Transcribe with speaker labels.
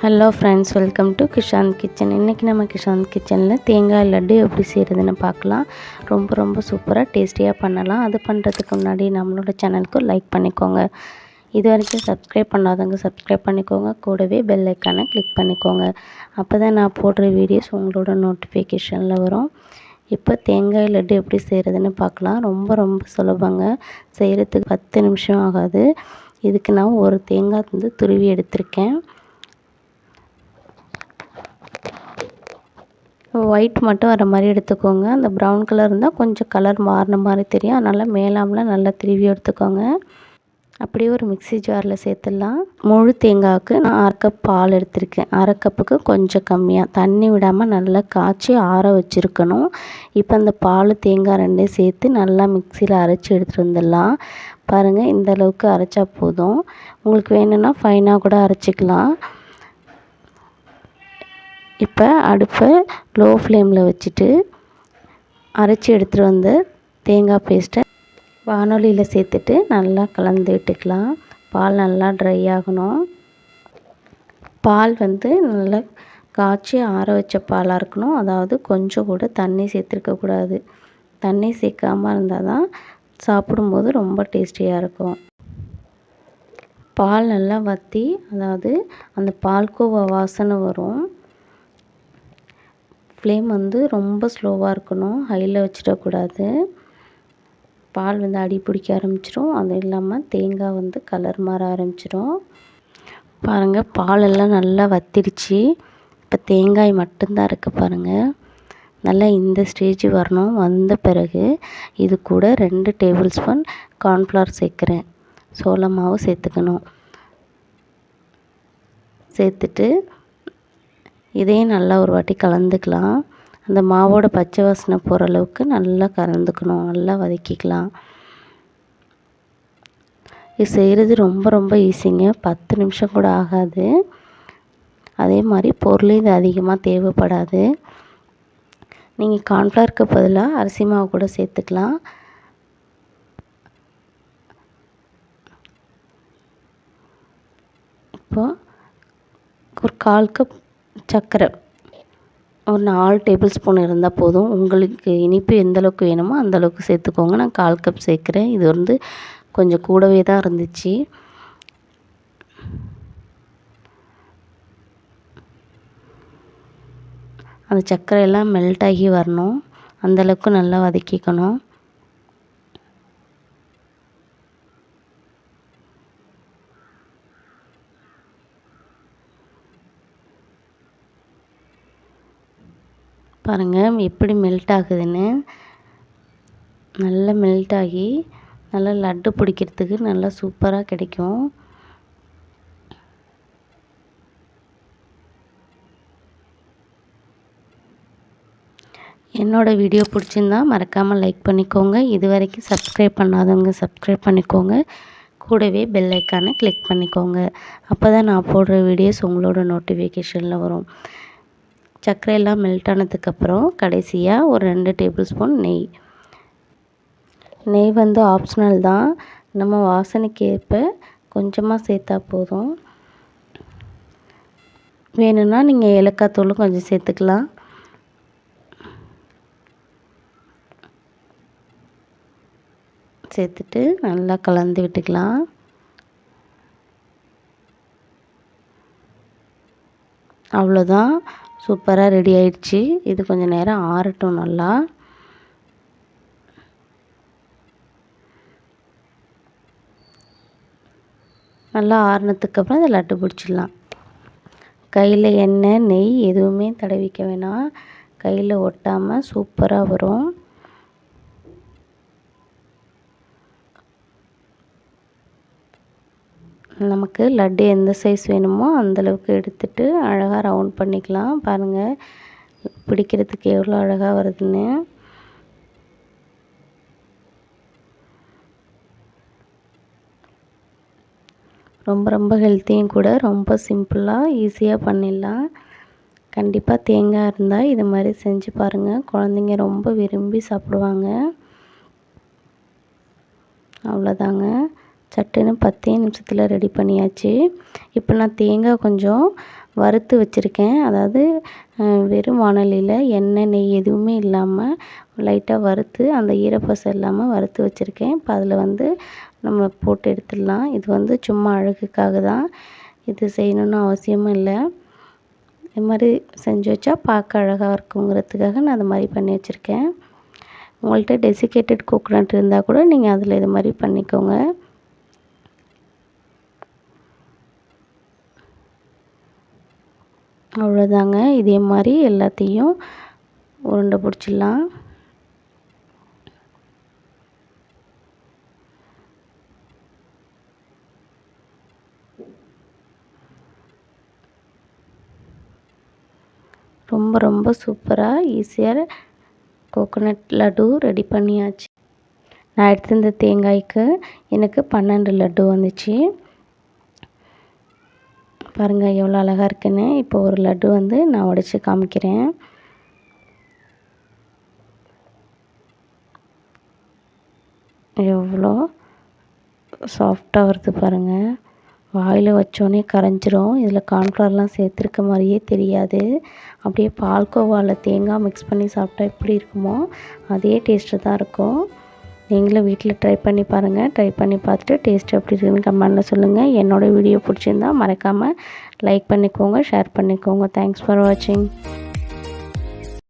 Speaker 1: Hello friends, welcome to Kishanth kitchen. இன்றைக்கி நம்ம கிஷாந்த் கிச்சனில் தேங்காய் லட்டு எப்படி செய்கிறதுன்னு பார்க்கலாம். ரொம்ப சூப்பராக டேஸ்டியாக பண்ணலாம். அது பண்ணுறதுக்கு முன்னாடி நம்மளோட சேனலுக்கு லைக் பண்ணிக்கோங்க. இது வரைக்கும் சப்ஸ்கிரைப் பண்ணாதவங்க சப்ஸ்கிரைப் பண்ணிக்கோங்க. கூடவே பெல் ஐக்கானை கிளிக் பண்ணிக்கோங்க. அப்போ தான் நான் போடுற வீடியோஸ் உங்களோட நோட்டிஃபிகேஷனில் வரும். இப்போ தேங்காய் லட்டு எப்படி செய்கிறதுன்னு பார்க்கலாம். ரொம்ப சுலபங்க. செய்கிறதுக்கு 10 நிமிஷம் ஆகாது. இதுக்கு நான் ஒரு தேங்காய் துருவி எடுத்திருக்கேன். ஒயிட் மட்டும் வர மாதிரி எடுத்துக்கோங்க. அந்த ப்ரௌன் கலர் இருந்தால் கொஞ்சம் கலர் மாறின மாதிரி தெரியும். அதனால் மேலாமலாம் நல்லா திருவி எடுத்துக்கோங்க. அப்படியே ஒரு மிக்ஸி ஜாரில் சேர்த்துடலாம். முழு தேங்காய்க்கு நான் 1/2 கப் பால் எடுத்திருக்கேன். 1/2 கப்புக்கு கொஞ்சம் கம்மியாக தண்ணி விடாமல் நல்லா காய்ச்சி ஆற வச்சுருக்கணும். இப்போ அந்த பால் தேங்காய் ரெண்டையும் சேர்த்து நல்லா மிக்சியில் அரைச்சி எடுத்துகிட்டு வந்துடலாம். பாருங்கள், இந்த அளவுக்கு அரைச்சா போதும். உங்களுக்கு வேணும்னா ஃபைனாக கூட அரைச்சிக்கலாம். இப்போ அடுப்பை லோ ஃப்ளேமில் வச்சுட்டு அரைச்சி எடுத்துகிட்டு வந்து தேங்காய் பேஸ்ட்டை வானொலியில் சேர்த்துட்டு நல்லா கலந்து விட்டுக்கலாம். பால் நல்லா ட்ரை ஆகணும். பால் நல்லா காய்ச்சி ஆற வச்ச பாலாக இருக்கணும். அதாவது கொஞ்சம் கூட தண்ணி சேர்த்துருக்கக்கூடாது. தண்ணி சேர்க்காமல் இருந்தால் தான் சாப்பிடும்போது ரொம்ப டேஸ்டியாக இருக்கும். பால் நல்லா வற்றி, அதாவது அந்த பால்கோவா வாசனை வரும். ஃப்ளேம் ரொம்ப ஸ்லோவாக இருக்கணும். ஹையில் வச்சிடக்கூடாது. பால் அடி பிடிக்க ஆரம்பிச்சிடும். அது இல்லாமல் தேங்காய் கலர் மாற ஆரம்பிச்சிடும். பாருங்கள், பாலெல்லாம் நல்லா வத்திடுச்சு. இப்போ தேங்காய் மட்டும்தான் இருக்குது பாருங்கள். நல்லா இந்த ஸ்டேஜ் வரணும். வந்த பிறகு இது கூட 2 டேபிள் ஸ்பூன் கார்ன்ஃப்ளவர் சேர்க்குறேன். சோள மாவு சேர்த்துக்கணும். சேர்த்துட்டு இதையும் நல்லா ஒரு வாட்டி கலந்துக்கலாம். அந்த மாவோட பச்சை வாசனை போகிற அளவுக்கு நல்லா கலந்துக்கணும். நல்லா வதக்கிக்கலாம். இது செய்கிறது ரொம்ப ஈஸிங்க. 10 நிமிஷம் கூட ஆகாது. அதே மாதிரி பொருள் இது அதிகமாக தேவைப்படாது. நீங்கள் கார்ன்ஃப்ளவருக்கு பதிலாக அரிசி மாவு கூட சேர்த்துக்கலாம். இப்போது ஒரு 1/4 கப் சர்க்கரை, ஒரு 4 டேபிள் ஸ்பூன் இருந்தால் போதும். உங்களுக்கு இனிப்பு எந்தளவுக்கு வேணுமோ அந்தளவுக்கு சேர்த்துக்கோங்க. நான் 1/4 கப் சேர்க்குறேன். இது கொஞ்சம் கூடவே தான் இருந்துச்சு. அந்த சர்க்கரையெல்லாம் மெல்ட் ஆகி வரணும். அந்தளவுக்கு நல்லா வதக்கிக்கணும். பாருங்கள் எப்படி மெல்ட் ஆகுதுன்னு. நல்லா மெல்ட் ஆகி நல்லா லட்டு பிடிக்கிறதுக்கு நல்லா சூப்பராக கிடைக்கும். என்னோடய வீடியோ பிடிச்சிருந்தா மறக்காமல் லைக் பண்ணிக்கோங்க. இது வரைக்கும் சப்ஸ்கிரைப் பண்ணாதவங்க சப்ஸ்கிரைப் பண்ணிக்கோங்க. கூடவே பெல் ஐக்கானை கிளிக் பண்ணிக்கோங்க. அப்போ தான் நான் போடுற வீடியோஸ் உங்களோட நோட்டிஃபிகேஷனில் வரும். சர்க்கரையெல்லாம் மெல்ட் ஆனதுக்கப்புறம் கடைசியாக ஒரு 2 டேபிள் ஸ்பூன் நெய். நெய் ஆப்ஷனல் தான். நம்ம வாசனைக்கு ஏற்ப கொஞ்சமாக சேர்த்தா போதும். வேணும்னா நீங்கள் ஏலக்காய் தூளும் கொஞ்சம் சேர்த்துக்கலாம். சேர்த்துட்டு நல்லா கலந்து விட்டுக்கலாம். அவ்வளோதான், சூப்பராக ரெடி ஆயிடுச்சு. இது கொஞ்சம் நேரம் ஆறட்டும். நல்லா ஆறுனதுக்கப்புறம் இதை லட்டு பிடிச்சிடலாம். கையில் எண்ணெய் நெய் எதுவுமே தடவிக்க வேணாம். கையில் ஒட்டாமல் சூப்பராக வரும். நமக்கு லட்டு எந்த சைஸ் வேணுமோ அந்தளவுக்கு எடுத்துகிட்டு அழகாக ரவுண்ட் பண்ணிக்கலாம். பாருங்கள் பிடிக்கிறதுக்கு எவ்வளோ அழகாக வருதுன்னு. ரொம்ப ஹெல்த்தியும் கூட. ரொம்ப சிம்பிளாக ஈஸியாக பண்ணிடலாம். கண்டிப்பாக தேங்காய் இருந்தால் இது மாதிரி செஞ்சு பாருங்கள். குழந்தைங்க ரொம்ப விரும்பி சாப்பிடுவாங்க. அவ்வளோதாங்க. சட்டுன்னு 10 நிமிஷத்தில் ரெடி பண்ணியாச்சு. இப்போ நான் தேங்காய் கொஞ்சம் வறுத்து வச்சுருக்கேன். அதாவது வெறும் வாணலியில் எண்ணெய் நெய் எதுவுமே இல்லாமல் லைட்டாக வறுத்து அந்த ஈரப்பசை இல்லாமல் வறுத்து வச்சுருக்கேன். இப்போ அதில் வந்து நம்ம போட்டு எடுத்துடலாம். இது வந்து சும்மா அழகுக்காக தான், இது செய்யணுன்னு அவசியமும் இல்லை. இது மாதிரி செஞ்சு வச்சா பார்க்க அழகாக இருக்குங்கிறதுக்காக நான் அது மாதிரி பண்ணி வச்சுருக்கேன். உங்கள்கிட்ட டெசிகேட்டட் கோகோனட் இருந்தால் கூட நீங்கள் அதில் இது மாதிரி பண்ணிக்கோங்க. அவ்வளோதாங்க. இதே மாதிரி எல்லாத்தையும் உருண்டை பிடிச்சிடலாம். ரொம்ப ரொம்ப சூப்பராக ஈஸியாக கோகோனட் லட்டு ரெடி பண்ணியாச்சு. நான் எடுத்திருந்த தேங்காய்க்கு எனக்கு 12 லட்டு வந்துச்சு. பாருங்கள் எவ்வளோ அழகாக இருக்குன்னு. இப்போ ஒரு லட்டு வந்து நான் உடைச்சி காமிக்கிறேன். எவ்வளோ சாஃப்டாக வருது பாருங்கள். வாயில் வச்சோன்னே கரைஞ்சிரும். இதில் கார்ன்ஃப்ளவர்லாம் சேர்த்துருக்க மாதிரியே தெரியாது. அப்படியே பால்கோவாவில் தேங்காய் மிக்ஸ் பண்ணி சாப்பிட்டா எப்படி இருக்குமோ அதே டேஸ்ட்டு தான் இருக்கும். நீங்களும் வீட்டில் ட்ரை பண்ணி பாருங்கள். ட்ரை பண்ணி பார்த்துட்டு டேஸ்ட் எப்படி இருக்குதுன்னு கமெண்டில் சொல்லுங்கள். என்னோடய வீடியோ பிடிச்சிருந்தா மறக்காமல் லைக் பண்ணிக்கோங்க, ஷேர் பண்ணிக்கோங்க. தேங்க்ஸ் ஃபார் வாட்சிங்.